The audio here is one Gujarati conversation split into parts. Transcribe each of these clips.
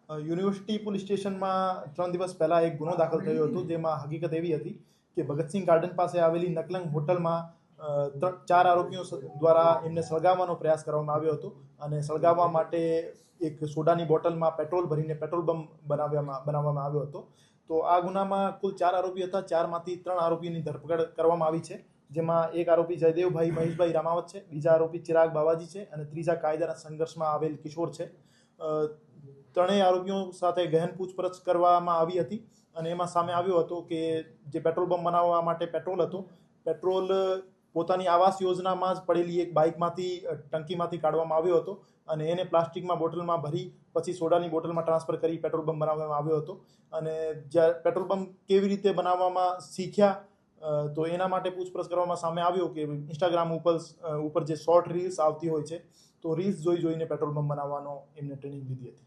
યુનિવર્સિટી પોલીસ સ્ટેશનમાં 3 દિવસ પહેલા એક ગુનો દાખલ થયો હતો, જેમાં હકીકત એવી હતી કે ભગતસિંહ ગાર્ડન પાસે આવેલી નકલંગ હોટલમાં 4 આરોપીઓ દ્વારા એમને સળગાવવાનો પ્રયાસ કરવામાં આવ્યો હતો અને સળગાવવા માટે એક સોડાની બોટલમાં પેટ્રોલ ભરીને પેટ્રોલ બમ બનાવવામાં આવ્યો હતો. તો આ ગુનામાં કુલ 4 આરોપી હતા. 4માંથી 3 આરોપીની ધરપકડ કરવામાં આવી છે, જેમાં એક આરોપી જયદેવભાઈ મહેશભાઈ રામાવત છે, બીજા આરોપી ચિરાગ બાવાજી છે અને ત્રીજા કાયદાના સંઘર્ષમાં આવેલ કિશોર છે. ત્રણેય આરોપીઓ સાથે ગહન પૂછપરછ કરવામાં આવી હતી અને એમાં સામે આવ્યો હતો કે જે પેટ્રોલ બમ બનાવવા માટે પેટ્રોલ હતું, પેટ્રોલ પોતાની આવાસ યોજનામાં જ પડેલી એક બાઇકમાંથી ટંકીમાંથી કાઢવામાં આવ્યો હતો અને એને પ્લાસ્ટિકમાં બોટલમાં ભરી પછી સોડાની બોટલમાં ટ્રાન્સફર કરી પેટ્રોલ બમ બનાવવામાં આવ્યો હતો. અને જ્યારે પેટ્રોલ બમ કેવી રીતે બનાવવામાં શીખ્યા તો એના માટે પૂછપરછ કરવામાં સામે આવ્યો કે ઇન્સ્ટાગ્રામ ઉપર જે શોર્ટ રીલ્સ આવતી હોય છે, તો રીલ્સ જોઈને પેટ્રોલ બમ બનાવવાનો એમને ટ્રેનિંગ લીધી હતી.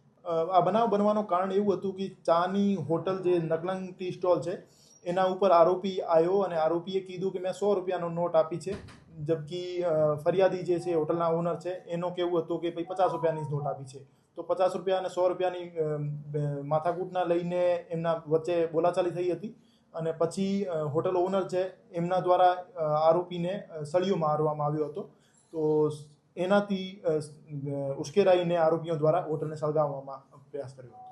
આ બનાવ બનવાનું કારણ એવું હતું કે ચાની હોટલ જે નકલંગ ટી સ્ટોલ છે એના ઉપર આરોપી આવ્યો અને આરોપીએ કીધું કે મેં 100 રૂપિયાનો નોટ આપી છે, જબકી ફરિયાદી જે છે હોટલના ઓનર છે એનો કેવું હતું કે ભાઈ 50 રૂપિયાની જ નોટ આપી છે. તો 50 રૂપિયા અને 100 રૂપિયાની માથાકૂટના લઈને એમના વચ્ચે બોલાચાલી થઈ હતી અને પછી હોટલ ઓનર છે એમના દ્વારા આરોપીને સળિયો મારવામાં આવ્યો હતો. તો એનાથી ઉશ્કેરાઈને આરોપીઓ દ્વારા હોટલને સળગાવવામાં પ્રયાસ કર્યો હતો.